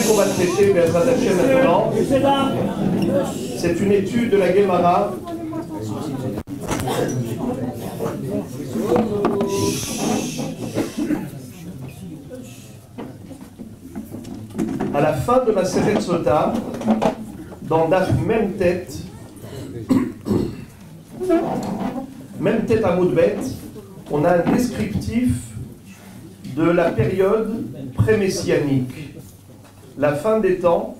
Qu'est-ce qu'on va traiter maintenant? C'est une étude de la Gemara. À la fin de la Masechet Sota, dans Daf Memtet à Moudbet, on a un descriptif de la période pré-messianique, la fin des temps,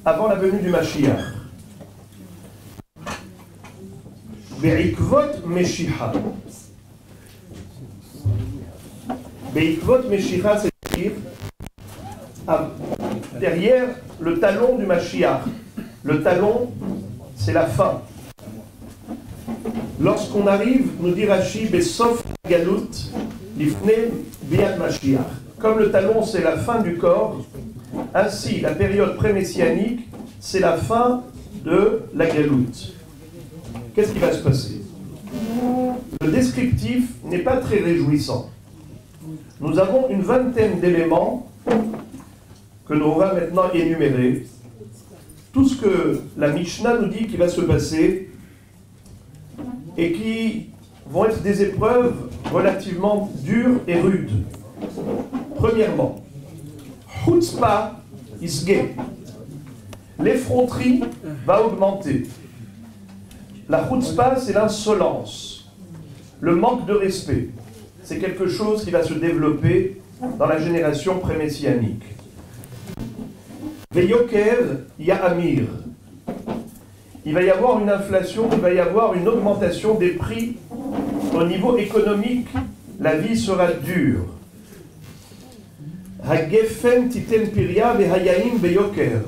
avant la venue du Mashiach. Be'ikvot Meshicha. Be'ikvot Meshicha, c'est-à-dire derrière le talon du Mashiach. Le talon, c'est la fin. Lorsqu'on arrive, nous dit Rashi, Besof Galut, Lifne Biat Mashiach. Comme le talon, c'est la fin du corps, ainsi, la période pré-messianique, c'est la fin de la Galoute. Qu'est-ce qui va se passer? Le descriptif n'est pas très réjouissant. Nous avons une vingtaine d'éléments que l'on va maintenant énumérer. Tout ce que la Mishnah nous dit qui va se passer et qui vont être des épreuves relativement dures et rudes. Premièrement, Chutzpah isge. L'effronterie va augmenter. La Chutzpah, c'est l'insolence, le manque de respect. C'est quelque chose qui va se développer dans la génération pré-messianique. Veyoker Ya'amir. Il va y avoir une inflation, il va y avoir une augmentation des prix au niveau économique. La vie sera dure. Hagefen titen piria vehayaim veyoker.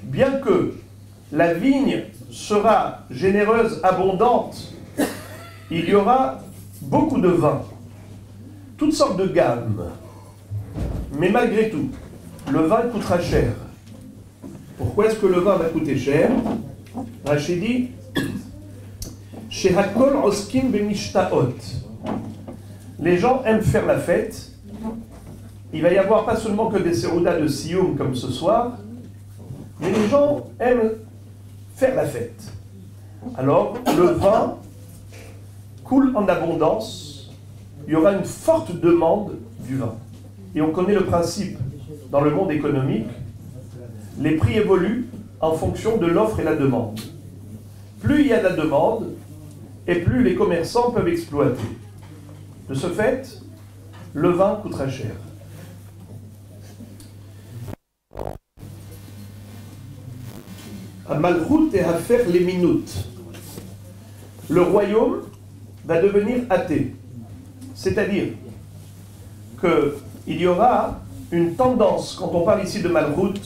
Bien que la vigne sera généreuse, abondante, il y aura beaucoup de vin, toutes sortes de gammes. Mais malgré tout, le vin coûtera cher. Pourquoi est-ce que le vin va coûter cher? Rashi dit Chez Hakol Oskin Bemishtaot. Les gens aiment faire la fête. Il va y avoir pas seulement que des séroudas de Sioum comme ce soir, mais les gens aiment faire la fête. Alors, le vin coule en abondance. Il y aura une forte demande du vin. Et on connaît le principe dans le monde économique. Les prix évoluent en fonction de l'offre et la demande. Plus il y a de la demande, et plus les commerçants peuvent exploiter. De ce fait, le vin coûtera cher. À Malchut et à faire les minutes. Le royaume va devenir athée. C'est-à-dire qu'il y aura une tendance, quand on parle ici de Malchut,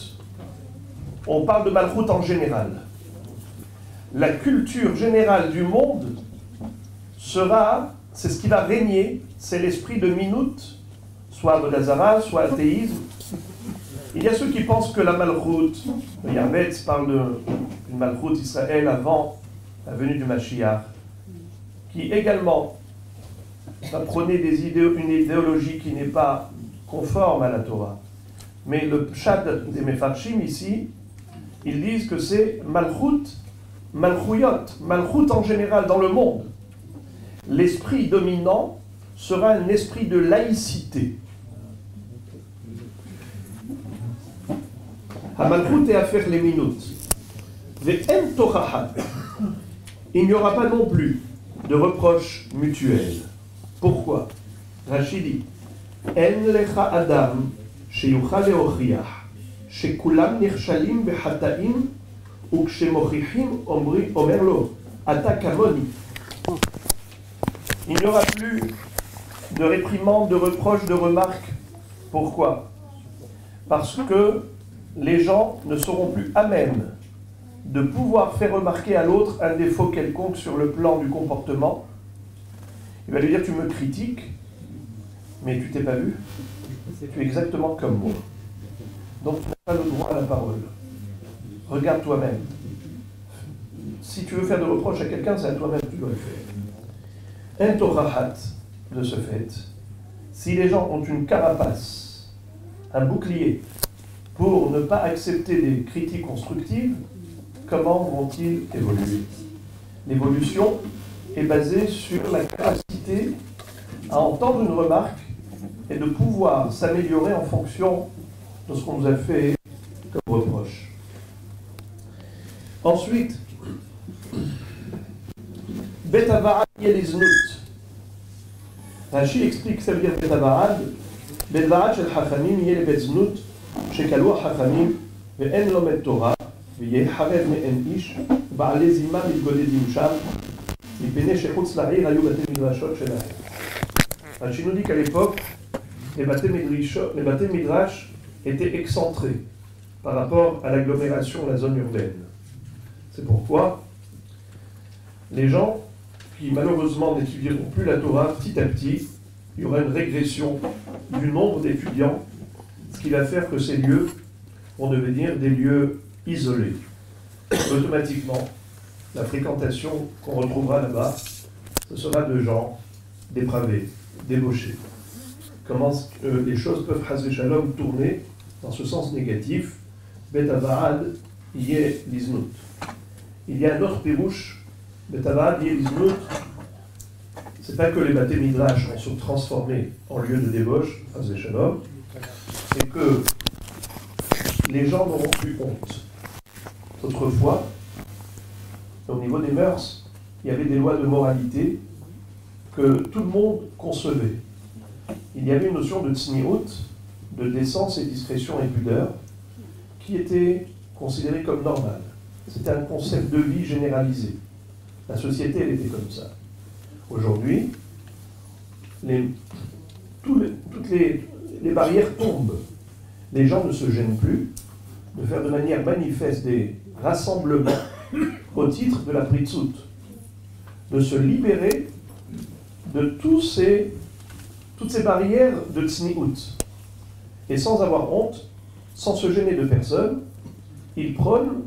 on parle de Malchut en général. La culture générale du monde sera, c'est ce qui va régner, c'est l'esprit de minute, soit Avodah soit athéisme. Il y a ceux qui pensent que la Malchut, le Yavetz parle d'une Malchut Israël avant la venue du Mashiach, qui également va prôner une idéologie qui n'est pas conforme à la Torah. Mais le pshat des Mefarshim ici, ils disent que c'est Malchut, Malchuyot, Malchut en général dans le monde. L'esprit dominant sera un esprit de laïcité. Malchut et à faire les minutes. Il n'y aura pas non plus de reproches mutuels. Pourquoi? Rashi dit En lecha adam sheyuchal leochriach shekulam nirshalim behataim ukshemokhichim omer lo ata kamoni. Il n'y aura plus de réprimandes, de reproches, de remarques. Pourquoi? Parce que les gens ne seront plus à même de pouvoir faire remarquer à l'autre un défaut quelconque sur le plan du comportement. Il va lui dire, tu me critiques, mais tu t'es pas vu. Tu es exactement comme moi. Donc tu n'as pas le droit à la parole. Regarde toi-même. Si tu veux faire de reproches à quelqu'un, c'est à toi-même que tu dois le faire. Un torahat, de ce fait, si les gens ont une carapace, un bouclier, pour ne pas accepter des critiques constructives, comment vont-ils évoluer? L'évolution est basée sur la capacité à entendre une remarque et de pouvoir s'améliorer en fonction de ce qu'on nous a fait comme reproche. Ensuite, Bet Hava'ad Yeliznut. Rashi explique que ça veut dire Bet Hava'ad. Bet Hava'ad shel Chachamim yel Bet Znut shekalu Chachamim ve'en lomed Torah ve'yeh harev me'en ish ba'alei zima mitgodedim sham mipnei shechutz la'ir hayu batei midrashot shelahem. Rashi nous dit qu'à l'époque, les batei midrash étaient excentrés par rapport à l'agglomération, la zone urbaine. C'est pourquoi les gens qui malheureusement n'étudieront plus la Torah, petit à petit, il y aura une régression du nombre d'étudiants, ce qui va faire que ces lieux vont devenir des lieux isolés. Automatiquement, la fréquentation qu'on retrouvera là-bas, ce sera de gens dépravés, débauchés. Comment les choses peuvent, Chas v'Shalom, tourner dans ce sens négatif? Bet Hava'ad yeh liznut. Il y a un autre pirouche, Bet Hava'ad yeh liznut. C'est pas que les batei midrash vont se transformer en lieu de débauche, Chas v'Shalom, c'est que les gens n'auront plus honte. Autrefois, au niveau des mœurs, il y avait des lois de moralité que tout le monde concevait. Il y avait une notion de tzniut, de décence et discrétion et pudeur, qui était considérée comme normale. C'était un concept de vie généralisé. La société, elle était comme ça. Aujourd'hui, toutes les barrières tombent. Les gens ne se gênent plus de faire de manière manifeste des rassemblements au titre de la pritzout, de se libérer de toutes ces barrières de tzniut. Et sans avoir honte, sans se gêner de personne, ils prônent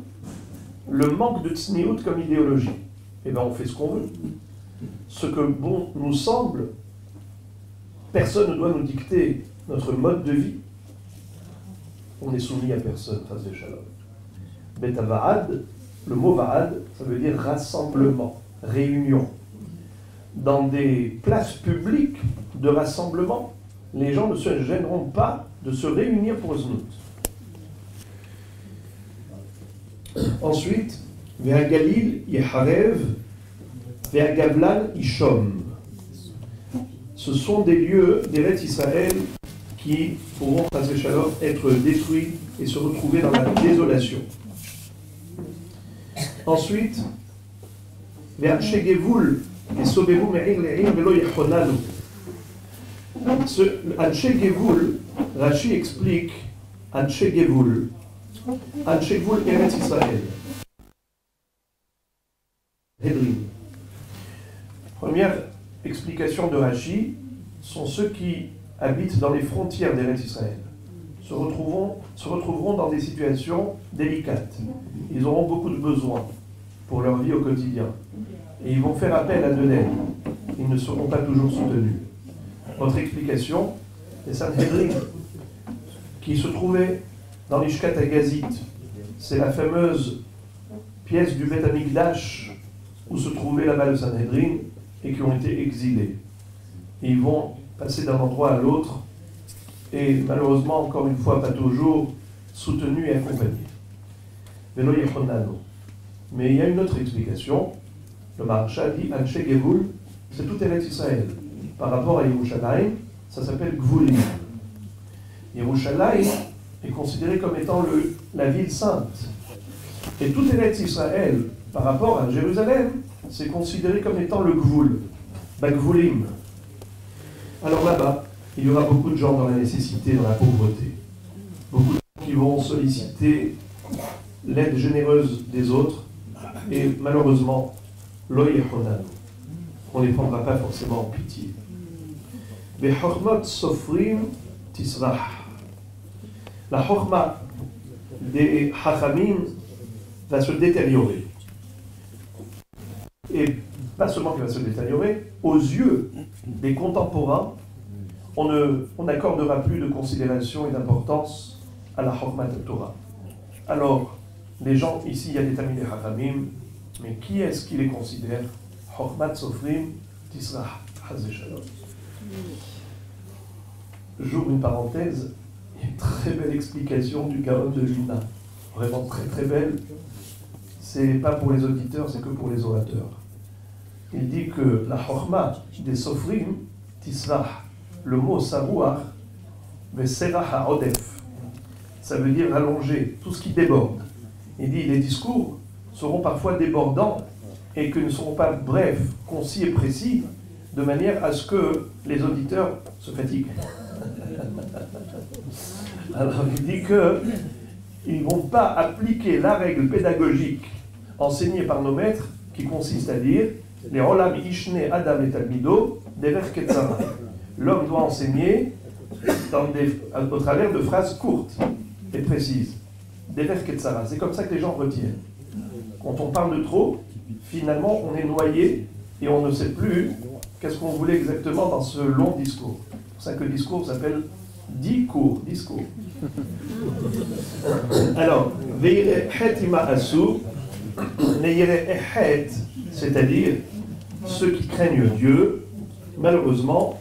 le manque de tzniut comme idéologie. Eh bien, on fait ce qu'on veut. Ce que bon nous semble, personne ne doit nous dicter notre mode de vie. On est soumis à personne, Chas v'Shalom. Bet Hava'ad, le mot Va'ad, ça veut dire rassemblement, réunion. Dans des places publiques de rassemblement, les gens ne se gêneront pas de se réunir pour Znout. Ensuite, Ve'a Galil Yeharev, Ve'a Gavlan Ishom. Ce sont des lieux d'Eretz Israël qui pourront, Chas v'Shalom, être détruits et se retrouver dans la désolation. Ensuite, Ve'anshe Gevul, et Soberu Me'ir Le'ir Velo Yechonalu. Ce Anshe Gevul, Rashi explique Anshe Gevul. Anshe Gevul Eretz Israël. Hedrin. Première explication de Rashi sont ceux qui habitent dans les frontières d'Eretz Israël. Se retrouveront dans des situations délicates. Ils auront beaucoup de besoins pour leur vie au quotidien. Et ils vont faire appel à de l'aide. Ils ne seront pas toujours soutenus. Autre explication, les Sanhedrin, qui se trouvaient dans l'Ishkat Agazit, c'est la fameuse pièce du Beth Amikdash où se trouvait là-bas le Sanhedrin et qui ont été exilés. Et ils vont passer d'un endroit à l'autre et malheureusement, encore une fois, pas toujours, soutenus et accompagnés. Velo Yechonano. Mais il y a une autre explication. Le Maharsha dit Anshe Gevul, c'est tout Eretz Israël. Par rapport à Yerushalayim, ça s'appelle Gvulim. Yerushalayim est considéré comme étant la ville sainte. Et tout Eretz Israël, par rapport à Jérusalem, c'est considéré comme étant le Gvul, Gvulim. Alors là-bas, il y aura beaucoup de gens dans la nécessité, dans la pauvreté. Beaucoup de gens qui vont solliciter l'aide généreuse des autres. Et malheureusement, Lo Yechonanu. On ne les prendra pas forcément en pitié. Mais Chormot Sofrim Tisrah. La Chorma des Chachamim va se détériorer. Et pas seulement qu'elle va se détériorer, aux yeux des contemporains, on n'accordera plus de considération et d'importance à la Chokmat Torah. Alors, les gens, ici, il y a des Talmidei Chachamim, mais qui est-ce qui les considère Chokmat Sofrim Tisrah Chazé Shalom. J'ouvre une parenthèse, il y a une très belle explication du Gaon de Vilna. Vraiment très très belle. C'est pas pour les auditeurs, c'est que pour les orateurs. Il dit que la Chokma des Sofrim Tisrah, le mot Sarouach, Veserah Ha'odef, ça veut dire allonger, tout ce qui déborde. Il dit les discours seront parfois débordants et que ne seront pas brefs, concis et précis, de manière à ce que les auditeurs se fatiguent. Alors il dit qu'ils ne vont pas appliquer la règle pédagogique enseignée par nos maîtres qui consiste à dire les Olam Ishne Adam et Talmido Derer Ketzara. L'homme doit enseigner au travers de phrases courtes et précises. Derer Ketzara, c'est comme ça que les gens retiennent. Quand on parle de trop, finalement on est noyé et on ne sait plus qu'est-ce qu'on voulait exactement dans ce long discours. C'est pour ça que le discours s'appelle discours. Alors, c'est-à-dire ceux qui craignent Dieu, malheureusement,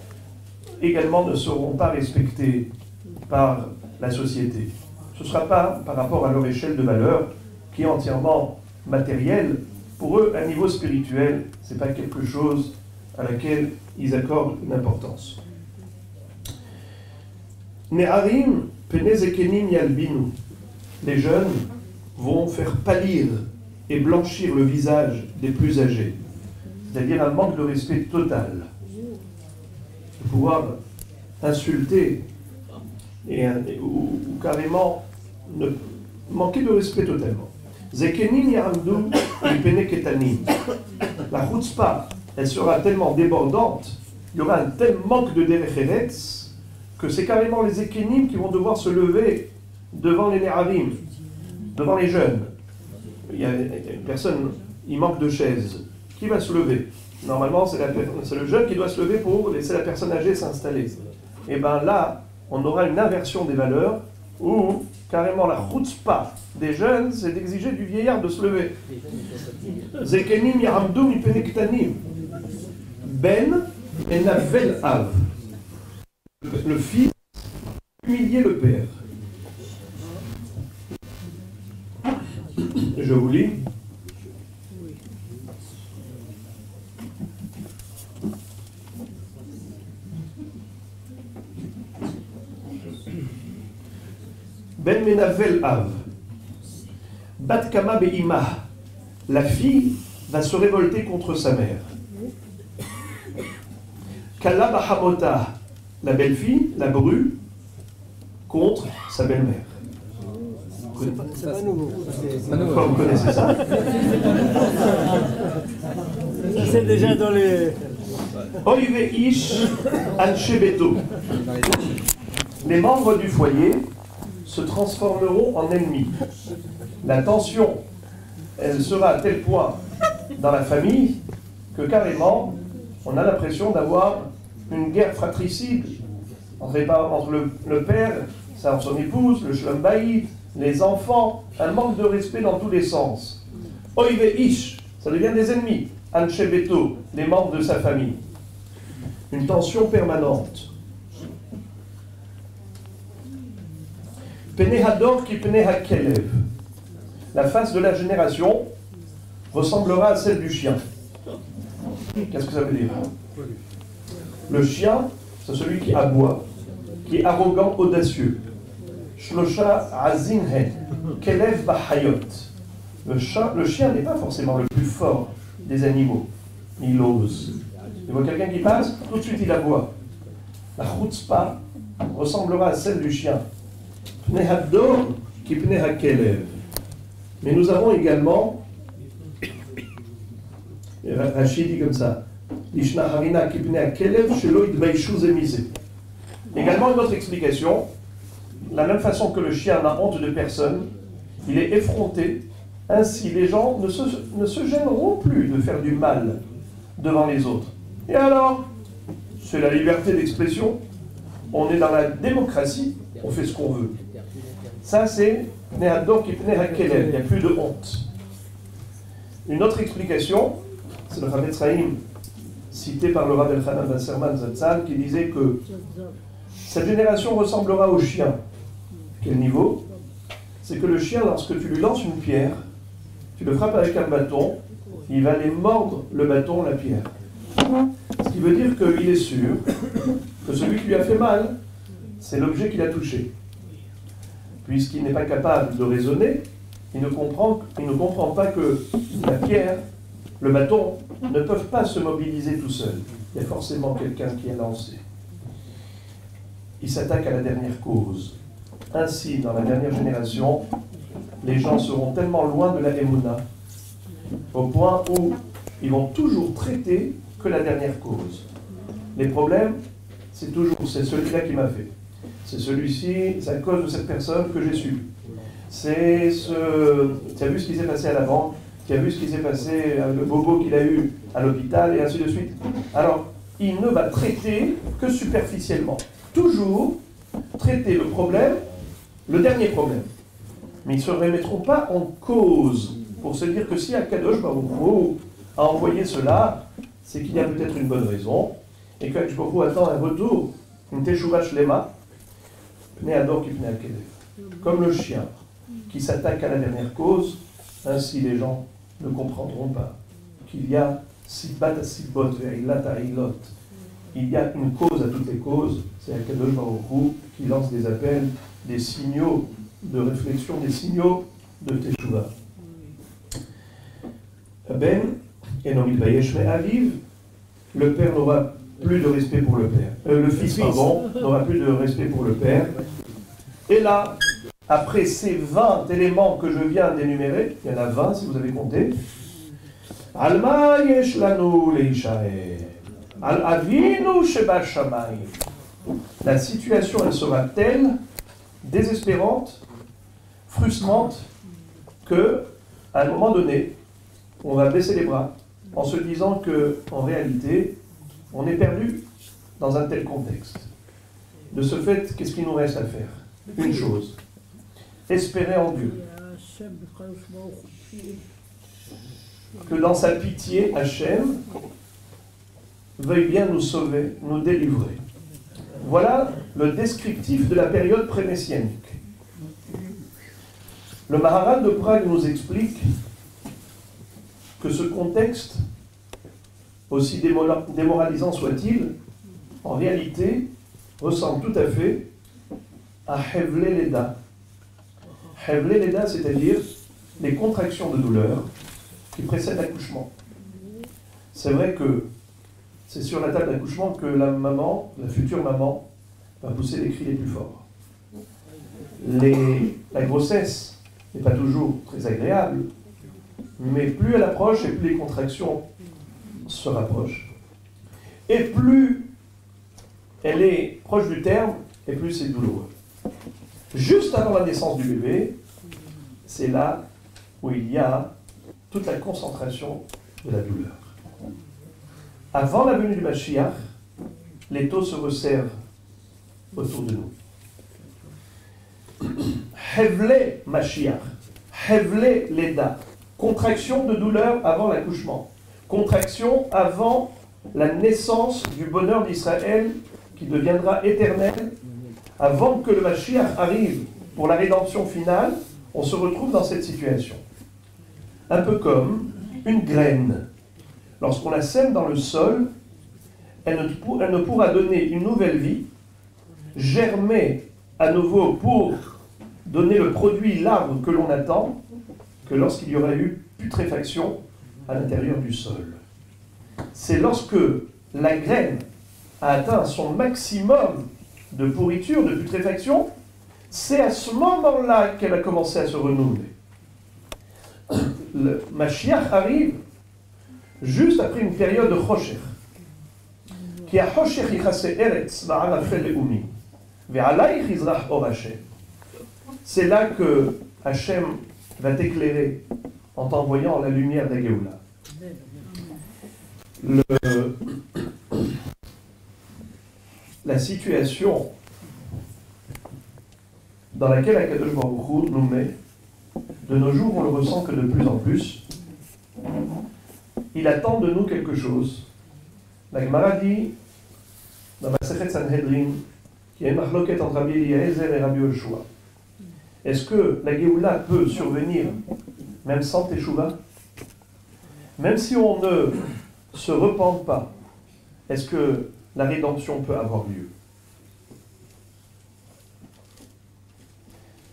également ne seront pas respectés par la société. Ce ne sera pas par rapport à leur échelle de valeur, qui est entièrement matérielle. Pour eux, un niveau spirituel, ce n'est pas quelque chose à laquelle ils accordent une importance. Ne'arim penezekenim yalbinu. Les jeunes vont faire pâlir et blanchir le visage des plus âgés. C'est-à-dire un manque de respect total. De pouvoir insulter ou carrément manquer de respect totalement. Zekenim yaramdu ipene ketanim. La chutzpah, elle sera tellement débordante, il y aura un tel manque de derecheretz que c'est carrément les Ekenim qui vont devoir se lever devant les Ne'arim, devant les jeunes. Il y a une personne, il manque de chaise. Qui va se lever? Normalement, c'est le jeune qui doit se lever pour laisser la personne âgée s'installer. Et bien là, on aura une inversion des valeurs où carrément la chutzpah des jeunes, c'est d'exiger du vieillard de se lever. Zekenim yaramdu mipene ketanim. Ben enavel av. Le fils humilier le père. Je vous lis. Ben menavel av. Bat kama be'ima. La fille va se révolter contre sa mère. Kala bahamota. La belle-fille, la bru, contre sa belle-mère. C'est pas nouveau. Pourquoi vous connaissez ça? C'est déjà dans les... Oive ish anchebeto. Les membres du foyer se transformeront en ennemis. La tension, elle sera à tel point dans la famille que carrément, on a l'impression d'avoir une guerre fratricide entre le père, son épouse, le shlom bayit, les enfants, un manque de respect dans tous les sens. Oive ish, ça devient des ennemis. Anshe beto, les membres de sa famille. Une tension permanente. Pene hador ki pene hakelev. La face de la génération ressemblera à celle du chien. Qu'est-ce que ça veut dire? Le chien, c'est celui qui aboie, qui est arrogant, audacieux. Shlosha azinhe, kelev bahayot. Le chien n'est pas forcément le plus fort des animaux. Il ose. Il voit quelqu'un qui passe, tout de suite il aboie. La chutzpah ressemblera à celle du chien. Pnei hador ki pnei hakelev. Mais nous avons également, Rachid dit comme ça, également une autre explication, de la même façon que le chien n'a honte de personne, il est effronté, ainsi les gens ne se gêneront plus de faire du mal devant les autres. Et alors, c'est la liberté d'expression, on est dans la démocratie, on fait ce qu'on veut. Ça, c'est Ne'adok Ipnei HaKelev, il n'y a plus de honte. Une autre explication, c'est le Chavetz Chaim, cité par le Rav Elchanan Wasserman Zatzal, qui disait que cette génération ressemblera au chien. Quel niveau? C'est que le chien, lorsque tu lui lances une pierre, tu le frappes avec un bâton, il va aller mordre le bâton, la pierre. Ce qui veut dire qu'il est sûr que celui qui lui a fait mal, c'est l'objet qu'il a touché. Puisqu'il n'est pas capable de raisonner, il ne comprend pas que la pierre, le bâton, ne peuvent pas se mobiliser tout seuls. Il y a forcément quelqu'un qui a lancé. Il s'attaque à la dernière cause. Ainsi, dans la dernière génération, les gens seront tellement loin de la Emouna, au point où ils vont toujours traiter que la dernière cause. Les problèmes, c'est celui-là qui m'a fait. C'est celui-ci, c'est à cause de cette personne que j'ai subi. Tu as vu ce qui s'est passé à la banque, tu as vu ce qui s'est passé, le bobo qu'il a eu à l'hôpital, et ainsi de suite. Alors, il ne va traiter que superficiellement. Toujours traiter le problème, le dernier problème. Mais ils ne se remettront pas en cause pour se dire que si Akadosh Baruch Hu a envoyé cela, c'est qu'il y a peut-être une bonne raison, et qu'Akadosh Baruch Hu attend un retour, une teshuva shlema, Ne'adok Ipnei HaKelev. Comme le chien qui s'attaque à la dernière cause, ainsi les gens ne comprendront pas qu'il y a Sibbat Sibot ve'ilat ha'ilot. Il y a une cause à toutes les causes, c'est Akadosh Baruch Hu qui lance des appels, des signaux de réflexion, des signaux de teshuva. Ben, Eno mitbayesh me'aviv, le père n'aura plus de respect pour le père. Le fils, pardon, n'aura plus de respect pour le père. Et là, après ces 20 éléments que je viens d'énumérer, il y en a 20 si vous avez compté, Alma yesh lanu leishael, al avinu sheba shamayim. La situation, elle sera telle, désespérante, frustrante, que, à un moment donné, on va baisser les bras en se disant que, en réalité, on est perdu dans un tel contexte. De ce fait, qu'est-ce qu'il nous reste à faire? Une chose, espérer en Dieu. Que dans sa pitié, Hachem veuille bien nous sauver, nous délivrer. Voilà le descriptif de la période pré-messianique. Le Maharal de Prague nous explique que ce contexte, aussi démoralisant soit-il, en réalité, ressemble tout à fait à Hevle Leda. Hevle Leda, c'est-à-dire les contractions de douleur qui précèdent l'accouchement. C'est vrai que c'est sur la table d'accouchement que la maman, la future maman, va pousser les cris les plus forts. La grossesse n'est pas toujours très agréable, mais plus elle approche et plus les contractions se rapprochent. Et plus elle est proche du terme, et plus c'est douloureux. Juste avant la naissance du bébé, c'est là où il y a toute la concentration de la douleur. Avant la venue du Mashiach, les taux se resserrent autour de nous. Hevle Mashiach, Hevle Leda, contraction de douleur avant l'accouchement, contraction avant la naissance du bonheur d'Israël qui deviendra éternel. Avant que le Mashiach arrive pour la rédemption finale, on se retrouve dans cette situation. Un peu comme une graine. Lorsqu'on la sème dans le sol, elle ne pourra donner une nouvelle vie, germer à nouveau pour donner le produit, l'arbre que l'on attend, que lorsqu'il y aura eu putréfaction à l'intérieur du sol. C'est lorsque la graine a atteint son maximum de pourriture, de putréfaction, c'est à ce moment-là qu'elle a commencé à se renouveler. Le Mashiach arrive juste après une période de Chosher. Qui a Chosher yichase eretz va'arafel le'umi, ve'alayich yizrach or Hashem. C'est là que Hashem va t'éclairer en t'envoyant la lumière de la Géoula. La situation dans laquelle Akadosh Baruch Hu nous met. De nos jours, on le ressent que de plus en plus. Il attend de nous quelque chose. La Gemara dit, dans Masechet Sanhedrin, qu'il y a une machloket entre Rabbi Eliezer et Rabbi Yoshua. Est-ce que la Géoula peut survenir même sans Teshuvah? Même si on ne se repent pas, est-ce que la rédemption peut avoir lieu?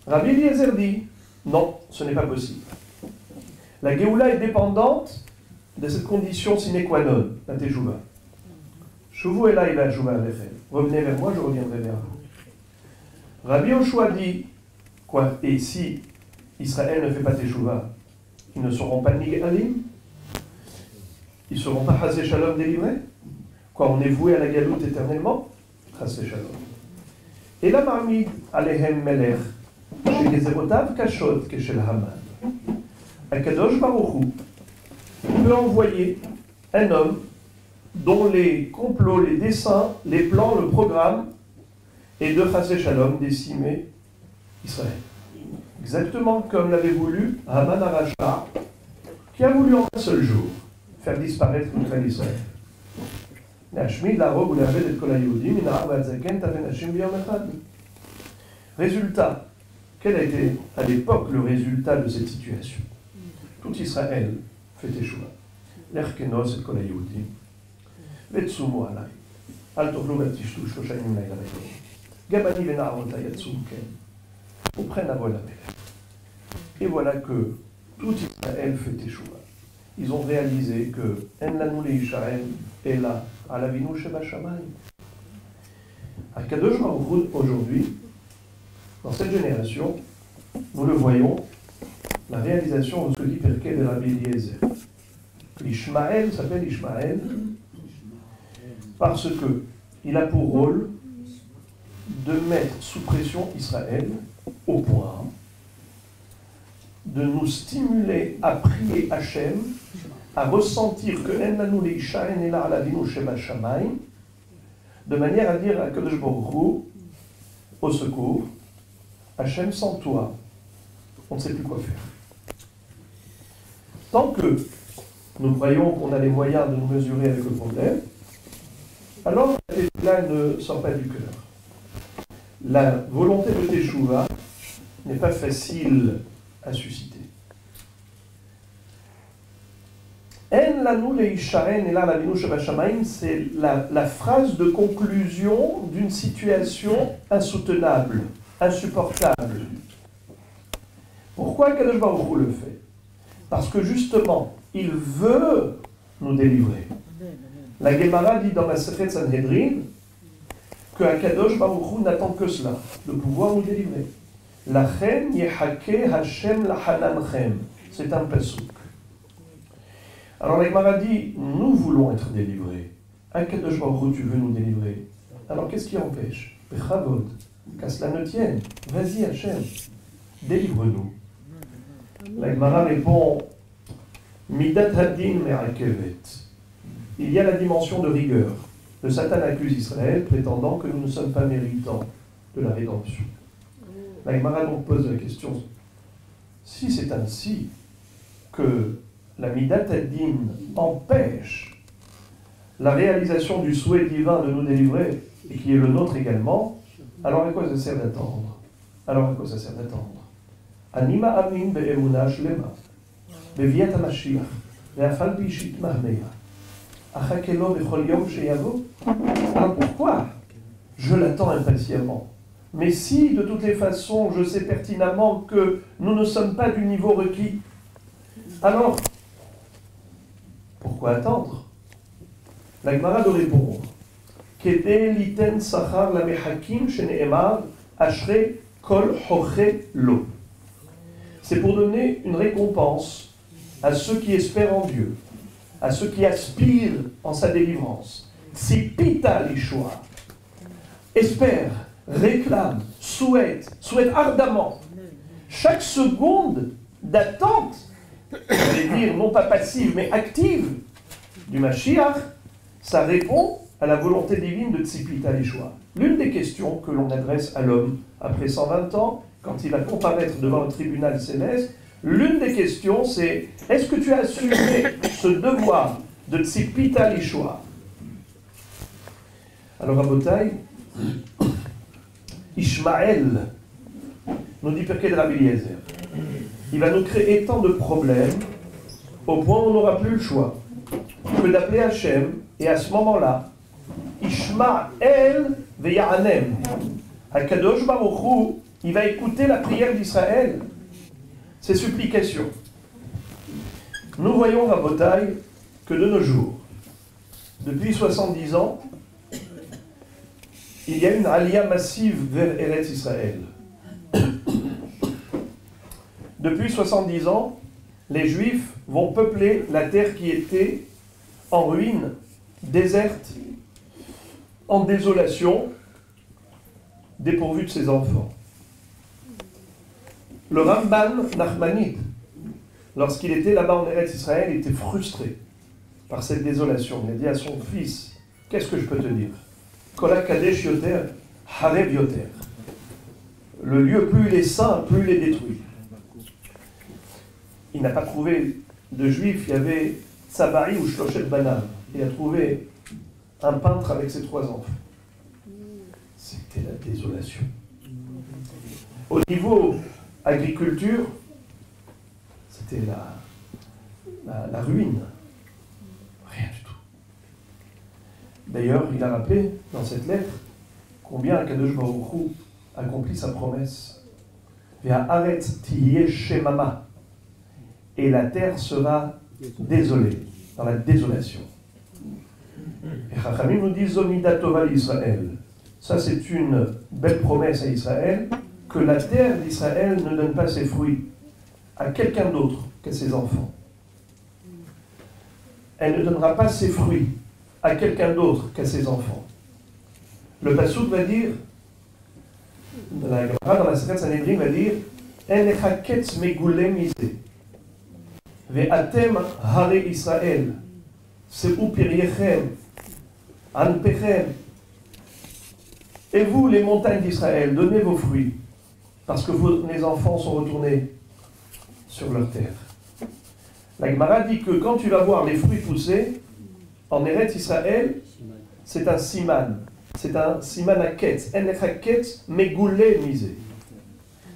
Rabbi Eliezer dit, non, ce n'est pas possible. La Géoula est dépendante de cette condition sine qua non, la Teshuvah. Shuvu ela ila Teshuvah alechem. Revenez vers moi, je reviendrai vers vous. Rabbi Yoshua dit, quoi? Et si Israël ne fait pas Teshuvah, ils ne seront pas Nigalim? Ils ne seront pas Chas Shalom délivrés? Quoi, on est voué à la galoute éternellement? Chas Shalom. Et la marmite Alehem Melech, chez Gezerotav Kashot, Keshel Haman. Akadosh Baruch Hu peut envoyer un homme dont les complots, les desseins, les plans, le programme est de Chas Shalom décimer Israël. Exactement comme l'avait voulu Haman Aracha, qui a voulu en un seul jour faire disparaître l'Israël d'Israël. Résultat, quel a été à l'époque le résultat de cette situation? Tout Israël fait Teshuvah. L'Erkenos et Kol HaYehudim. Vetsumu alai. Al tochlu vatishtu shlosha yamim laila vayom. Gabani vena'arota yatsum ken. Uprena vol hamelech. Et voilà que tout Israël fait Teshuvah. Ils ont réalisé que En lanu le'Yishael ela al avinu shebashamayim. Akadosh Baruch Hu aujourd'hui, dans cette génération, nous le voyons, la réalisation de ce que dit Pirkei de Rabbi Eliezer. L'Ishmaël s'appelle Ishmaël parce que il a pour rôle de mettre sous pression Israël au point de nous stimuler à prier Hachem, à ressentir que En lanu le'Yishael ela al avinu shebashamayim, de manière à dire à Kadosh Baruch Hu, au secours, Hachem, sans toi, on ne sait plus quoi faire. Tant que nous croyons qu'on a les moyens de nous mesurer avec le problème, alors la Teshuvah ne sort pas du cœur. La volonté de Teshuvah n'est pas facile à susciter. En lanu le'Yishael ela al avinu shebashamayim, c'est la phrase de conclusion d'une situation insoutenable, insupportable. Pourquoi Kadosh Baruch Hu le fait? Parce que justement, il veut nous délivrer. La Gemara dit dans la Masechet Sanhedrin que Kadosh Baruch Hu n'attend que cela, de pouvoir nous délivrer. Lachem yehake Hashem lahanamchem. C'est un pasuk. Alors la Gemara dit, nous voulons être délivrés. Kadosh Baruch Hu, tu veux nous délivrer. Alors qu'est-ce qui empêche? Bechavod, qu'à cela ne tienne. Vas-y Hashem, délivre-nous. La Gemara répond, Midat hadin me'akevet. Il y a la dimension de rigueur. Le Satan accuse Israël, prétendant que nous ne sommes pas méritants de la rédemption. La Gemara donc pose la question, si c'est ainsi que la Midat hadin empêche la réalisation du souhait divin de nous délivrer, et qui est le nôtre également, alors à quoi ça sert d'attendre? Anima amin be'emuna shlema, beviat HaMashiach, ve'afal bishit mahmeya, achakelo bechol yom sheyavo. Alors pourquoi je l'attends impatiemment? Mais si, de toutes les façons, je sais pertinemment que nous ne sommes pas du niveau requis, alors, pourquoi attendre? La Gemara de répondre, Kedei liten sachar la mechakim shene'emar ashre kol hoche lo. C'est pour donner une récompense à ceux qui espèrent en Dieu, à ceux qui aspirent en sa délivrance. Tzipita l'Yeshua. Espère, réclame, souhaite ardemment. Chaque seconde d'attente, j'allais dire non pas passive mais active, du Mashiach, ça répond à la volonté divine de Tzipita l'Yeshua. L'une des questions que l'on adresse à l'homme après 120 ans, quand il va comparaître devant le tribunal céleste, l'une des questions c'est, est-ce que tu as assumé ce devoir de Tzipita Lishua? Alors, Rabotai, Ishmaël, nous dit Pirkei de Rabbi Eliezer, il va nous créer tant de problèmes au point où on n'aura plus le choix que d'appeler Hachem, et à ce moment-là, Ishmaël ve'ya'anem. Hakadosh Baruch Hu, il va écouter la prière d'Israël, ses supplications. Nous voyons, Rabotai, que de nos jours, depuis 70 ans, il y a une aliyah massive vers Eretz Israël. Depuis 70 ans, les Juifs vont peupler la terre qui était en ruine, déserte, en désolation, dépourvue de ses enfants. Le Ramban Nachmanide, lorsqu'il était là-bas en Eretz Israël, était frustré par cette désolation. Il a dit à son fils, qu'est-ce que je peux te dire? Kola Kadesh Yoter, Harev Yoter. Le lieu, plus il est saint, plus il est détruit. Il n'a pas trouvé de juif, il y avait Tsavari ou Shloshet Banam. Il a trouvé un peintre avec ses 3 enfants. C'était la désolation. Au niveau agriculture, c'était la ruine. Rien du tout. D'ailleurs, il a rappelé dans cette lettre combien Akadosh Baruch Hu accomplit sa promesse. Ve'haaretz tihye shemama. Et la terre sera désolée, dans la désolation. Et Chachamim nous dit Zomida Tova l'Israël. Ça, c'est une belle promesse à Israël, que la terre d'Israël ne donne pas ses fruits à quelqu'un d'autre qu'à ses enfants. Elle ne donnera pas ses fruits à quelqu'un d'autre qu'à ses enfants. Le Passouk va dire, dans la Sechet Sanhedrin va dire, En lecha ketz megule mise. Ve'atem hare Israël, se'u piriechem, anpechem. Et vous, les montagnes d'Israël, donnez vos fruits, parce que les enfants sont retournés sur leur terre. La Gemara dit que quand tu vas voir les fruits pousser, en Eretz Israël, c'est un siman. C'est un siman à ketz. En lecha ketz megoulé misé.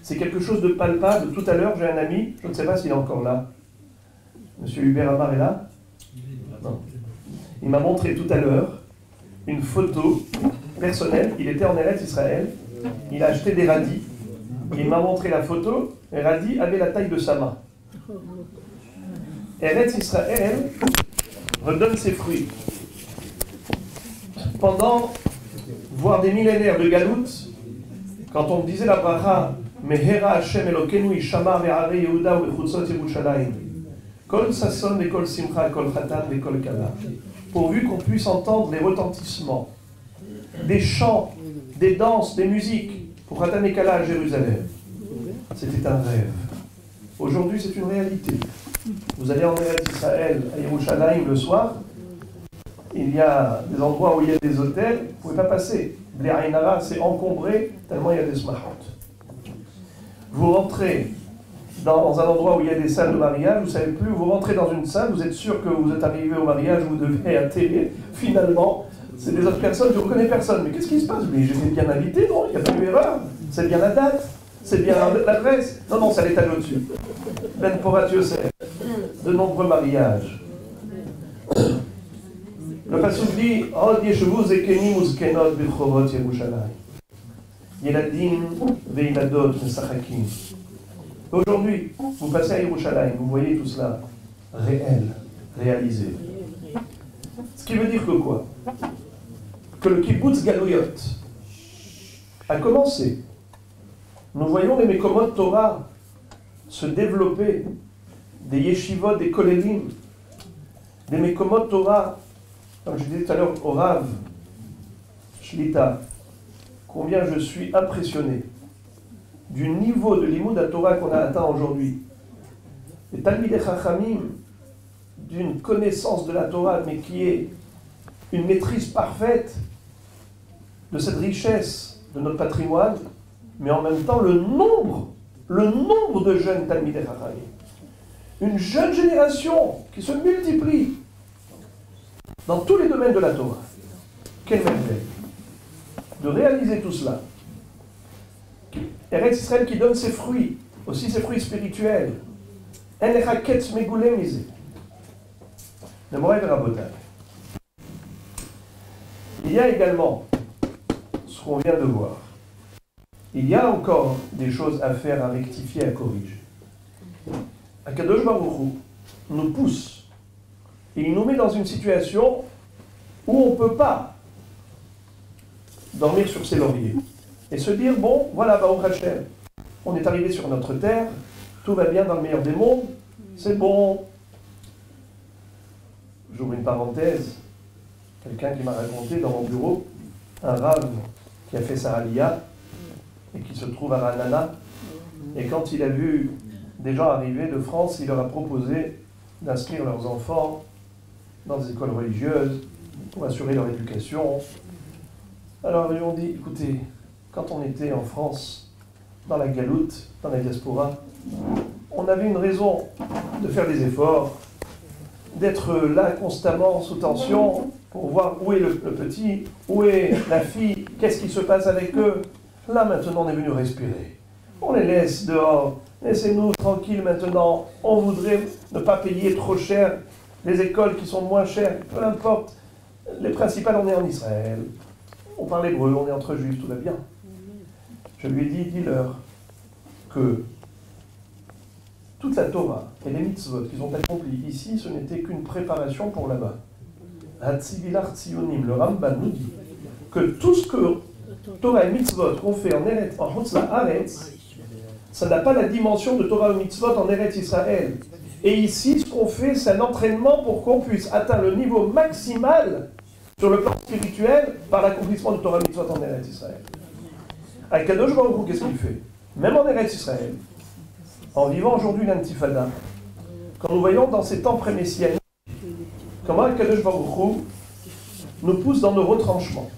C'est quelque chose de palpable. Tout à l'heure, j'ai un ami, je ne sais pas s'il est encore là. Monsieur Hubert Amar est là? Non. Il m'a montré tout à l'heure une photo personnelle. Il était en Eretz Israël. Il a acheté des radis. Il m'a montré la photo. Les radis avaient la taille de sa main. Eretz Israël redonne ses fruits. Pendant, voire des millénaires de galoute, quand on disait la bracha, Mehera Hashem Elokeinu Ishama ve'are Yehuda ve'chutzot Yerushalayim, Kol Sasson ve'kol Simcha, Kol Chatan ve'kol Kala, pourvu qu'on puisse entendre les retentissements, des chants, des danses, des musiques, pour Chatan et Kala à Jérusalem. C'était un rêve. Aujourd'hui, c'est une réalité. Vous allez en Eretz Israël, à Yerushalayim le soir, il y a des endroits où il y a des hôtels, vous ne pouvez pas passer. Bnei Ainara, c'est encombré, tellement il y a des smachot. Vous rentrez dans un endroit où il y a des salles de mariage, vous ne savez plus, vous rentrez dans une salle, vous êtes sûr que vous êtes arrivé au mariage, vous devez atterrir. Finalement, c'est des autres personnes, je ne reconnais personne. Mais qu'est-ce qui se passe? Mais j'étais bien invité, non? Il n'y a pas eu erreur. C'est bien la date, c'est bien l'adresse. Non, c'est l'étage au-dessus. Ben Porat Yosef, de nombreux mariages. Le Passouk dit Od yeshevu zekenim uzkenot b'rchovot Yerushalayim. Yeladim ve'iladot mesachakim. Aujourd'hui, vous passez à Yerushalayim, vous voyez tout cela réel, réalisé. Ce qui veut dire que quoi? Que le kibbutz Galouyot a commencé. Nous voyons les Mekomot Torah se développer, des yeshivot, des kolelim, des Mekomot Torah. Comme je disais tout à l'heure au Rav Shlita, combien je suis impressionné du niveau de l'imoud à Torah qu'on a atteint aujourd'hui. Les Talmidei Chachamim, d'une connaissance de la Torah, mais qui est une maîtrise parfaite de cette richesse de notre patrimoine, mais en même temps le nombre de jeunes Talmidei Chachamim. Une jeune génération qui se multiplie dans tous les domaines de la Torah. Quelle merveille de réaliser tout cela. Eretz Israël qui donne ses fruits, aussi ses fruits spirituels. En lecha ketz megoulé misé. Le Moray Verabotai. Il y a également ce qu'on vient de voir. Il y a encore des choses à faire, à rectifier, à corriger. Akadosh Baruch Hu nous pousse et il nous met dans une situation où on ne peut pas dormir sur ses lauriers et se dire, bon, voilà, Baruch Hashem, on est arrivé sur notre terre, tout va bien dans le meilleur des mondes, c'est bon. J'ouvre une parenthèse, quelqu'un qui m'a raconté dans mon bureau, un rave qui a fait sa aliyah et qui se trouve à Ranana, et quand il a vu des gens arriver de France, il leur a proposé d'inscrire leurs enfants dans des écoles religieuses pour assurer leur éducation. Alors ils lui ont dit, écoutez, quand on était en France, dans la galoute, dans la diaspora, on avait une raison de faire des efforts, d'être là constamment sous tension pour voir où est le petit, où est la fille, qu'est-ce qui se passe avec eux. Là maintenant on est venu respirer. On les laisse dehors, laissez-nous tranquilles maintenant, on voudrait ne pas payer trop cher les écoles qui sont moins chères, peu importe, les principales on est en Israël, on parle hébreu, on est entre juifs, tout va bien. Je lui ai dit, dis-leur que toute la Torah et les mitzvot qu'ils ont accomplis ici, ce n'était qu'une préparation pour là-bas. Hatzivilar Tzionim, le Rambam nous dit que tout ce que Torah et mitzvot qu'on fait en Eretz, en Chutz La'aretz, ça n'a pas la dimension de Torah et mitzvot en Eretz Israël. Et ici, ce qu'on fait, c'est un entraînement pour qu'on puisse atteindre le niveau maximal sur le plan spirituel par l'accomplissement de Torah et mitzvot en Eretz Israël. Akadosh Baruch Hu, qu'est-ce qu'il fait? Même en Eretz Israël, en vivant aujourd'hui l'Intifada, quand nous voyons dans ces temps pré-messianiques, comment Akadosh Baruch Hu nous pousse dans nos retranchements.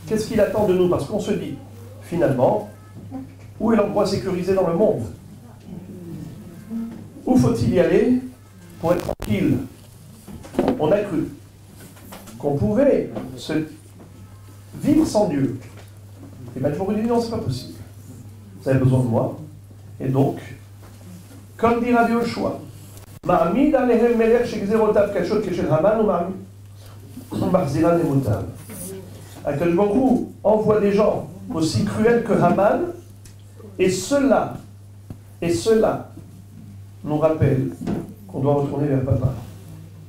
Qu'est-ce qu'il attend de nous? Parce qu'on se dit, finalement, où est l'endroit sécurisé dans le monde? Où faut-il y aller pour être tranquille? On a cru qu'on pouvait se vivre sans Dieu. Et bien, je vous dis non, c'est pas possible. Vous avez besoin de moi. Et donc, comme dit Rabbi Yoshua, Ma'amid alehem melech shegzerotav kashot keshel Haman ou Marzira nemotav. Akadosh Baruch Hu envoie des gens aussi cruels que Haman, et cela nous rappelle qu'on doit retourner vers Papa.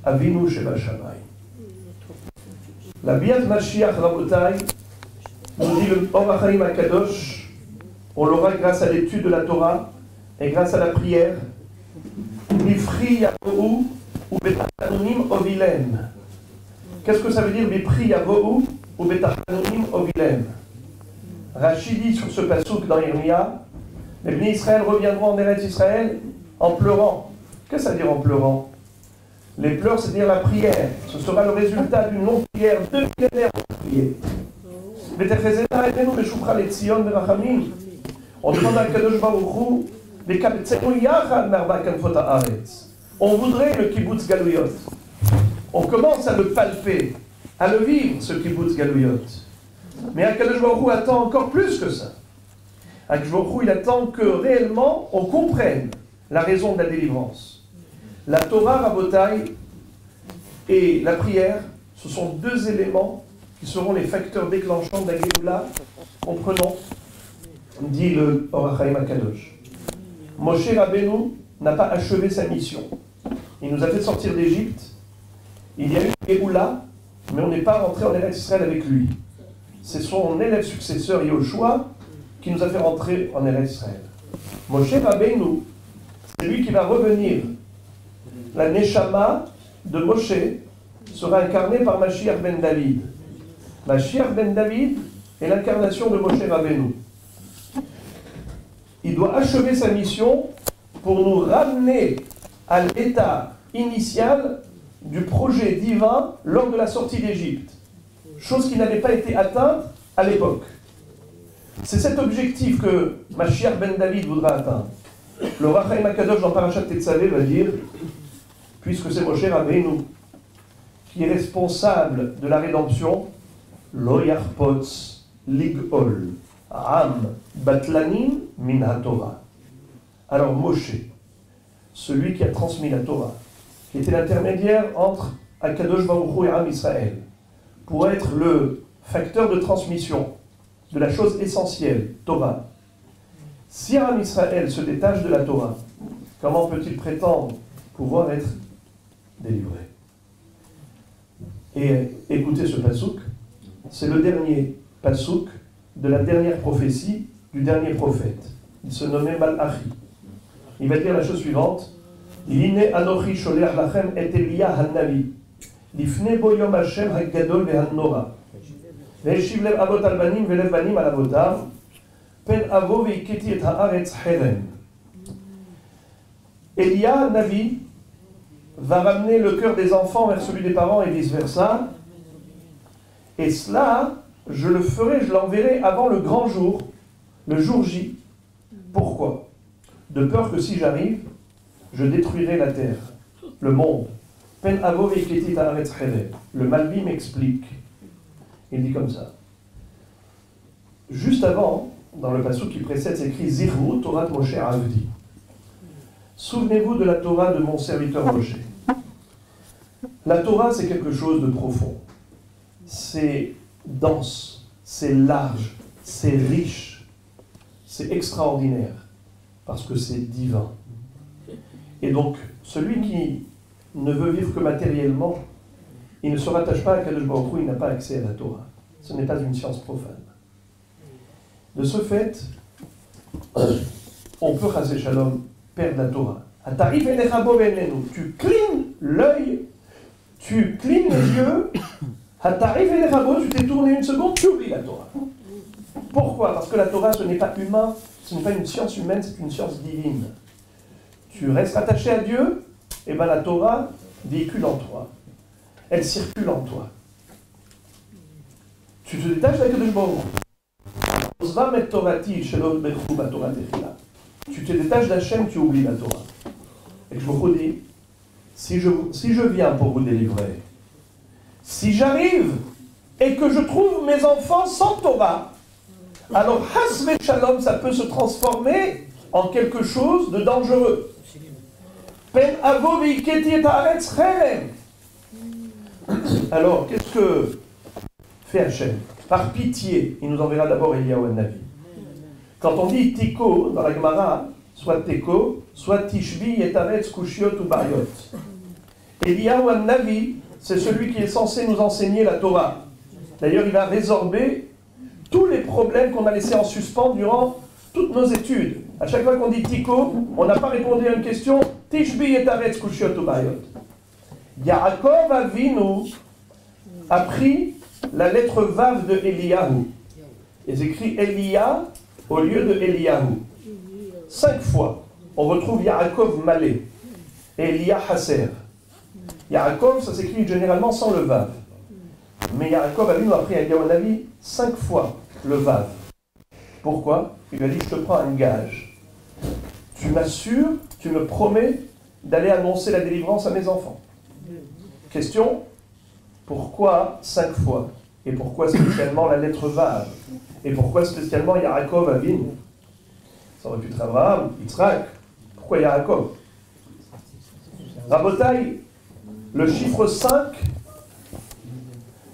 Avinu Sheba Shammai. La Biat Mashiach Rabotai nous dit le Or HaChaim HaKadosh, on l'aura grâce à l'étude de la Torah et grâce à la prière. Bifri Yavohu ou Betachanonim Ovilem. Qu'est-ce que ça veut dire Bifri Yavohu ou Betachanonim Ovilem? Rachid dit sur ce passouk dans Yirmiyah, les bénis Israël reviendront en Eretz Israël en pleurant. Qu'est-ce que ça veut dire en pleurant? Les pleurs, c'est-à-dire la prière. Ce sera le résultat d'une longue prière, de millénaires de prière. On demande à Kadosh Baruch Hu, on voudrait le kibbutz galouyot. On commence à le palper, à le vivre, ce kibbutz galouyot. Mais Akadosh Baruch Hu attend encore plus que ça. Akadosh Baruch Hu, il attend que réellement on comprenne la raison de la délivrance. La Torah, Rabotai, et la prière, ce sont deux éléments qui seront les facteurs déclenchants de la Géoula. Comprenons, dit le Or HaChaim HaKadosh. Moshe Rabbeinu n'a pas achevé sa mission. Il nous a fait sortir d'Égypte. Il y a eu Géoula, mais on n'est pas rentré en Eretz Israël avec lui. C'est son élève successeur Yoshua qui nous a fait rentrer en Eretz Israël. Moshe Rabbeinu, c'est lui qui va revenir. La Neshama de Moshe sera incarnée par Mashiach ben David. Mashiach ben David est l'incarnation de Moshe Rabbeinu. Il doit achever sa mission pour nous ramener à l'état initial du projet divin lors de la sortie d'Égypte. Chose qui n'avait pas été atteinte à l'époque. C'est cet objectif que Mashiach ben David voudra atteindre. Le Ohr HaChaim HaKadosh dans Parashat Tetzavé va dire, puisque c'est Moshe Rabbeinu qui est responsable de la rédemption, Lo yarpotz lig'ol am batlanim min haTorah. Alors Moshe, celui qui a transmis la Torah, qui était l'intermédiaire entre Akadosh Baruch Hu et Am Israël, pour être le facteur de transmission de la chose essentielle, Torah. Si Am Israël se détache de la Torah, comment peut-il prétendre pouvoir être délivré? Et écoutez ce pasouk, c'est le dernier pasouk de la dernière prophétie du dernier prophète. Il se nommait Malachi. Il va dire la chose suivante. Hine anochi sholeach lachem et Elia hanavi. Lifne bo yom Hashem hagadol vehanora. Ve'eshiv lev avot al banim ve'lev banim al avotav. Pen avo ve'iketi et haaretz herem. Elia Navi va ramener le cœur des enfants vers celui des parents et vice-versa. Et cela, je le ferai, je l'enverrai avant le grand jour, le jour J. Pourquoi? De peur que si j'arrive, je détruirai la terre, le monde. Pen avo ve'iketi haaretz herem. Le Malbi m'explique. Il dit comme ça. Juste avant, dans le passage qui précède, c'est écrit Zirhu Torah Moshe Avdi. Souvenez-vous de la Torah de mon serviteur Moshe. La Torah, c'est quelque chose de profond. C'est dense, c'est large, c'est riche, c'est extraordinaire, parce que c'est divin. Et donc, celui qui ne veut vivre que matériellement, il ne se rattache pas à Kadosh Baruch Hu, il n'a pas accès à la Torah. Ce n'est pas une science profane. De ce fait, on peut, chasser shalom, perdre la Torah. Tu clignes l'œil, tu clignes les yeux, tu t'es tourné une seconde, tu oublies la Torah. Pourquoi? Parce que la Torah, ce n'est pas humain, ce n'est pas une science humaine, c'est une science divine. Tu restes attaché à Dieu, et bien la Torah véhicule en toi. Elle circule en toi. Tu te détaches avec le Baruch. Tu te détaches d'Hachem, tu oublies la Torah. Et je vous dis, si je viens pour vous délivrer, si j'arrive et que je trouve mes enfants sans Torah, alors Has Shalom, ça peut se transformer en quelque chose de dangereux. Pen avo ve'iketi et haaretz herem. Alors, qu'est-ce que fait Hachem? Par pitié, il nous enverra d'abord Eliyahu Navi. Quand on dit Tiko dans la Gemara, soit Teko, soit Tishbi, Yetaretz, Kushiot ou Bariot. Eliyahu Navi, c'est celui qui est censé nous enseigner la Torah. D'ailleurs, il va résorber tous les problèmes qu'on a laissés en suspens durant toutes nos études. À chaque fois qu'on dit Tiko, on n'a pas répondu à une question. Tishbi, Yetaretz, Kushiot ou Bariot. Yaakov Avinu a pris la lettre Vav de Eliyahu. Et écrit Elia au lieu de Eliyahu. 5 fois, on retrouve Yaakov Malé et Elia Hasser. Yaakov, ça s'écrit généralement sans le Vav. Mais Yaakov Avinu a pris Eliyahu Navi 5 fois le Vav. Pourquoi? Il lui a dit, je te prends un gage. Tu m'assures, tu me promets d'aller annoncer la délivrance à mes enfants. Question, pourquoi 5 fois? Et pourquoi spécialement la lettre Vav? Et pourquoi spécialement Yaakov Avinu? Ça aurait pu être Abraham, Yitzhak. Pourquoi Yaakov? Rabotai, le chiffre 5,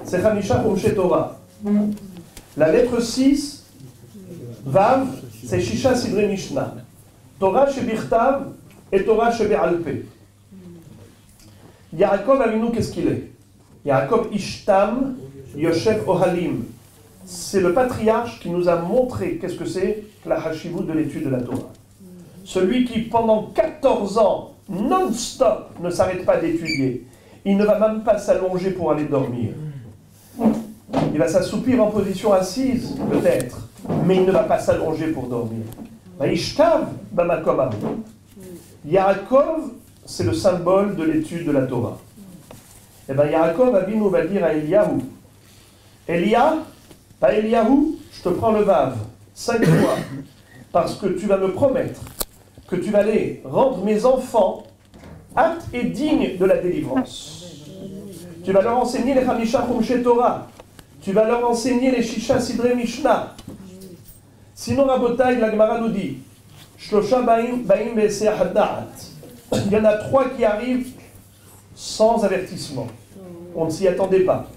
c'est Hamisha Chumshe Torah. La lettre 6, Vav, c'est Shisha Sidre Mishnah. Torah Shebirtav et Torah Shebe'alpe. Yaakov Avinu, qu'est-ce qu'il est? Yaakov Ishtam Yoshev Ohalim. C'est le patriarche qui nous a montré qu'est-ce que c'est la hashivut de l'étude de la Torah. Celui qui, pendant 14 ans, non-stop, ne s'arrête pas d'étudier. Il ne va même pas s'allonger pour aller dormir. Il va s'assoupir en position assise, peut-être, mais il ne va pas s'allonger pour dormir. Ishtav bamakom ahu. Yaakov, c'est le symbole de l'étude de la Torah. Et bien Yaakov Avinu va dire à Eliyahu, Elia, pas Eliyahu, je te prends le Vav. 5 fois, parce que tu vas me promettre que tu vas aller rendre mes enfants aptes et dignes de la délivrance. Tu vas leur enseigner les Hamisha Chumshe Torah. Tu vas leur enseigner les Shisha Sidre Mishnah. Sinon, Rabotai, la Gemara nous dit, Shlosha Baim Be'eseh Hadda'at. Il y en a 3 qui arrivent sans avertissement. On ne s'y attendait pas.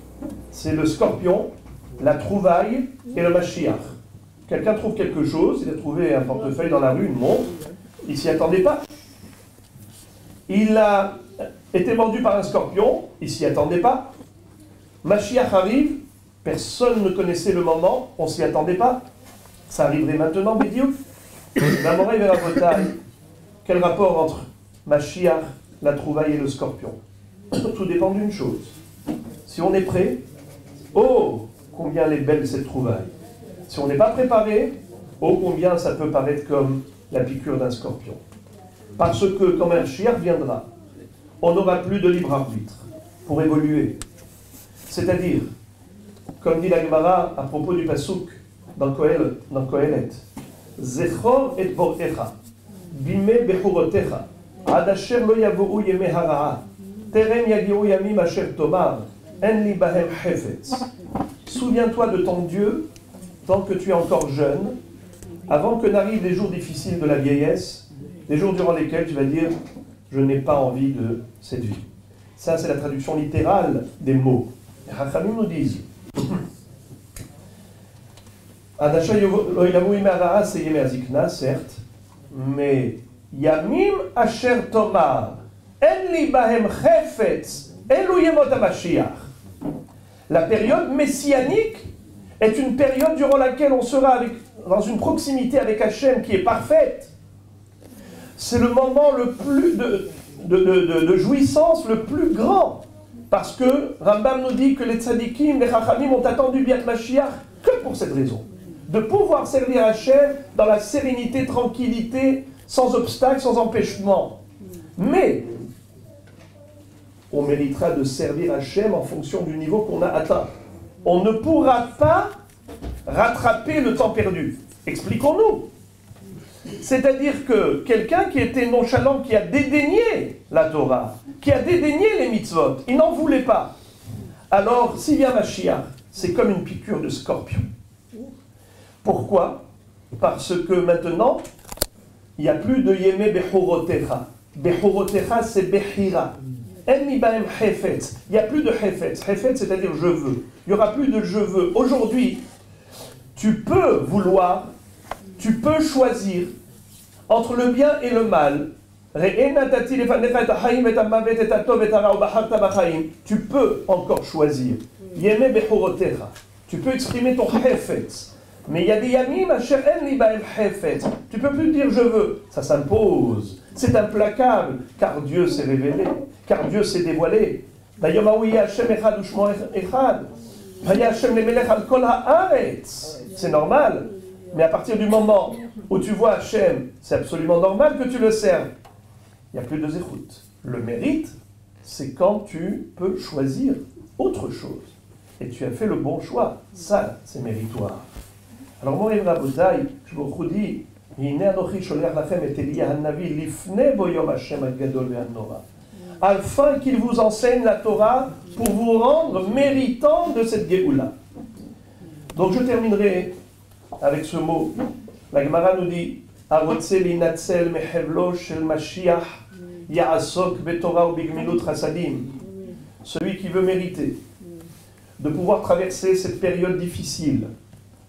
C'est le scorpion, la trouvaille et le Mashiach. Quelqu'un trouve quelque chose, il a trouvé un portefeuille dans la rue, une montre, il ne s'y attendait pas. Il a été mordu par un scorpion, il ne s'y attendait pas. Mashiach arrive, personne ne connaissait le moment, on ne s'y attendait pas. Ça arriverait maintenant, Bédiouk. L'Amoré vers la bataille. Quel rapport entre Mashiach, la trouvaille et le scorpion? Tout dépend d'une chose. Si on est prêt, oh, combien elle est belle cette trouvaille. Si on n'est pas préparé, oh, combien ça peut paraître comme la piqûre d'un scorpion. Parce que quand Mashiach viendra, on n'aura plus de libre arbitre pour évoluer. C'est-à-dire, comme dit la Gemara à propos du Pasuk dans Kohelet, Zechor et Borecha, Bime Bechurotecha, Ad asher lo yavou yemei hara'a, Terem yagiru yamim asher tomar, En li bahem hefetz. Souviens-toi de ton Dieu tant que tu es encore jeune, avant que n'arrivent les jours difficiles de la vieillesse, les jours durant lesquels tu vas dire « Je n'ai pas envie de cette vie ». Ça, c'est la traduction littérale des mots. Les Chachamim nous disent « Adasha lo ilavu yemei hara'a » c'est yemei hazikna, certes, mais « Yamim asher tomar, en li bahem hefetz, elu yemot ha-Mashiach » La période messianique est une période durant laquelle on sera dans une proximité avec Hachem qui est parfaite. C'est le moment le plus de jouissance le plus grand. Parce que Rambam nous dit que les tzadikim, les chachamim ont attendu Biat Mashiach que pour cette raison. De pouvoir servir Hachem dans la sérénité, tranquillité, sans obstacle, sans empêchement. Mais on méritera de servir Hachem en fonction du niveau qu'on a atteint. On ne pourra pas rattraper le temps perdu. Expliquons-nous. C'est-à-dire que quelqu'un qui était nonchalant, qui a dédaigné la Torah, qui a dédaigné les mitzvot, il n'en voulait pas. Alors, s'il vient Mashiach, c'est comme une piqûre de scorpion. Pourquoi? Parce que maintenant, il n'y a plus de Yemei Bechorotecha. Bechorotecha, c'est Bechira. Il n'y a plus de Hefetz. Hefetz, c'est-à-dire je veux. Il n'y aura plus de je veux. Aujourd'hui, tu peux vouloir, tu peux choisir entre le bien et le mal. Tu peux encore choisir. Tu peux exprimer ton Hefetz. Mais il y a des yamim asher en li bahem hefetz. Tu peux plus dire je veux. Ça s'impose. C'est implacable. Car Dieu s'est révélé. Car Dieu s'est dévoilé. C'est normal. Mais à partir du moment où tu vois Hachem, c'est absolument normal que tu le serves. Il n'y a plus de zéchout. Le mérite, c'est quand tu peux choisir autre chose. Et tu as fait le bon choix. Ça, c'est méritoire. Alors moi, Rabotai, je vous redis, afin qu'il vous enseigne la Torah pour vous rendre méritant de cette Géoula. Donc je terminerai avec ce mot. La Gemara nous dit Arotse linatzel mehevlo shel Mashiach ya'asok betorah u bigmilut chasadim. Celui qui veut mériter de pouvoir traverser cette période difficile,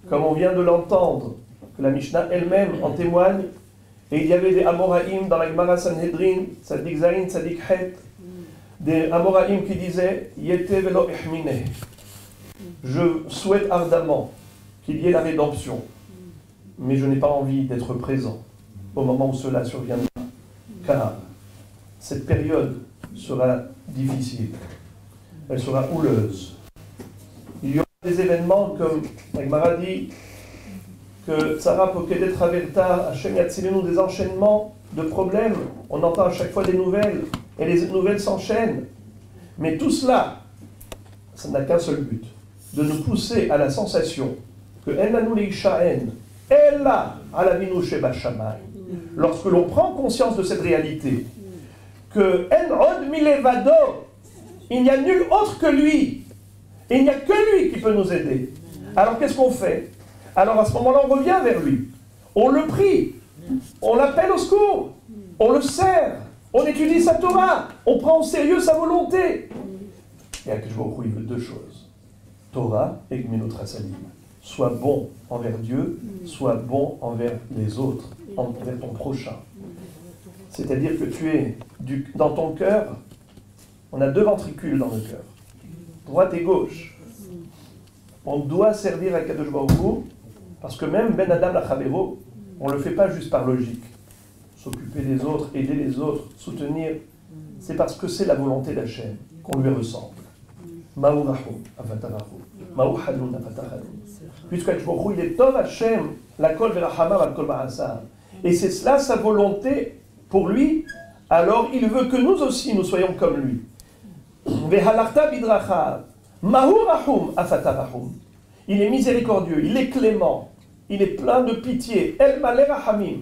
comme on vient de l'entendre, que la Mishnah elle-même en témoigne, et il y avait des Amoraïm dans la Gemara Sanhedrin, Tzadik Zayin, Tzadik Het, des Amoraïm qui disaient Yete velo ihmine. Je souhaite ardemment qu'il y ait la rédemption, mais je n'ai pas envie d'être présent au moment où cela surviendra, car cette période sera difficile, elle sera houleuse. Il y aura des événements comme la Gemara dit que Tzara Pokedet Traverta, Hachem Yatzilenu, des enchaînements de problèmes. On entend à chaque fois des nouvelles, et les nouvelles s'enchaînent. Mais tout cela, ça n'a qu'un seul but, de nous pousser à la sensation que En Lanu Leisha'en, Ella alavinu sheba shamayim. Lorsque l'on prend conscience de cette réalité, que en od milevado, il n'y a nul autre que lui, et il n'y a que lui qui peut nous aider. Alors qu'est-ce qu'on fait? Alors à ce moment-là, on revient vers lui, on le prie, on l'appelle au secours, on le sert, on étudie sa Torah, on prend au sérieux sa volonté. Et à Kishboku, il veut deux choses: Torah et Gmilut Chasadim. Sois bon envers Dieu, sois bon envers les autres, envers ton prochain. C'est-à-dire que tu es dans ton cœur, on a deux ventricules dans le cœur, droite et gauche. On doit servir à Kadosh Baruch Hu, parce que même Ben Adam Lachavero, on ne le fait pas juste par logique. S'occuper des autres, aider les autres, soutenir, c'est parce que c'est la volonté d'Hachem qu'on lui ressemble. Ma'u Rahum, Avatarahu, Ma'u Halun, Avatarahu. Puisque il est Tov Hachem, la Kol Verachama, la Kol Ma'asa. Et c'est cela sa volonté pour lui, alors il veut que nous aussi nous soyons comme lui. Vehalachta bidrachav, Ma'u Rahum, Avatarahu. Il est miséricordieux, il est clément, il est plein de pitié. El Malé Rahamim.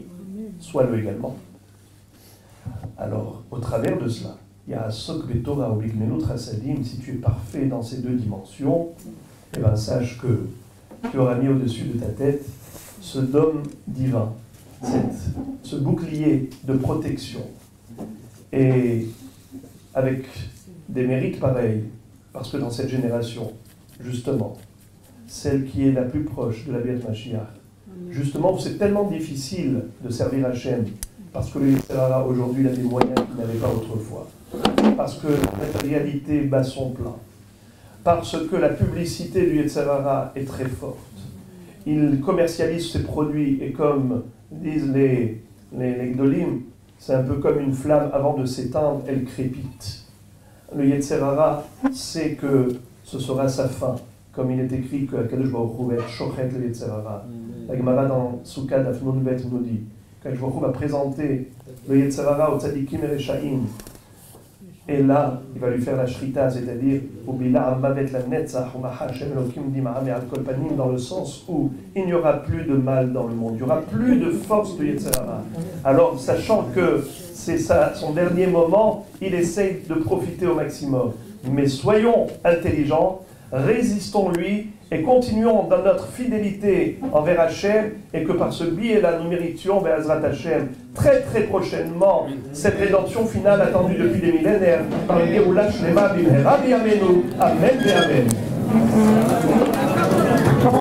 Sois-le également. Alors, au travers de cela, il y a Asok Betorah ou Gmilut Chasadim. Si tu es parfait dans ces deux dimensions, eh bien sache que tu auras mis au-dessus de ta tête ce dôme divin, ce bouclier de protection. Et avec des mérites pareils, parce que dans cette génération, justement, celle qui est la plus proche de la Biat Mashiach, justement, c'est tellement difficile de servir Hachem, parce que le Yetzirah aujourd'hui a des moyens qu'il n'avait pas autrefois, parce que la réalité bat son plein, parce que la publicité du Yetzirah est très forte. Il commercialise ses produits, et comme disent les Gdolim, c'est un peu comme une flamme, avant de s'éteindre, elle crépite. Le Yetzirah sait que ce sera sa fin, comme il est écrit que Kadosh Baruch Hu shochet le Yetzirah. La Gemara dans Souka d'Afnon Bet nous dit Kadosh Baruch Hu va présenter le Yetzirah au tzadikim et reshaim, et là il va lui faire la shrita, c'est-à-dire dans le sens où il n'y aura plus de mal dans le monde, il n'y aura plus de force de Yetzirah. Alors, sachant que c'est son dernier moment, il essaye de profiter au maximum. Mais soyons intelligents, résistons-lui et continuons dans notre fidélité envers Hachem, et que par ce biais-là, nous méritions, Be'ezrat Hachem, très très prochainement, cette rédemption finale attendue depuis des millénaires par le Géoula Shlema B'mehera B'yameinu. Amen et Amen.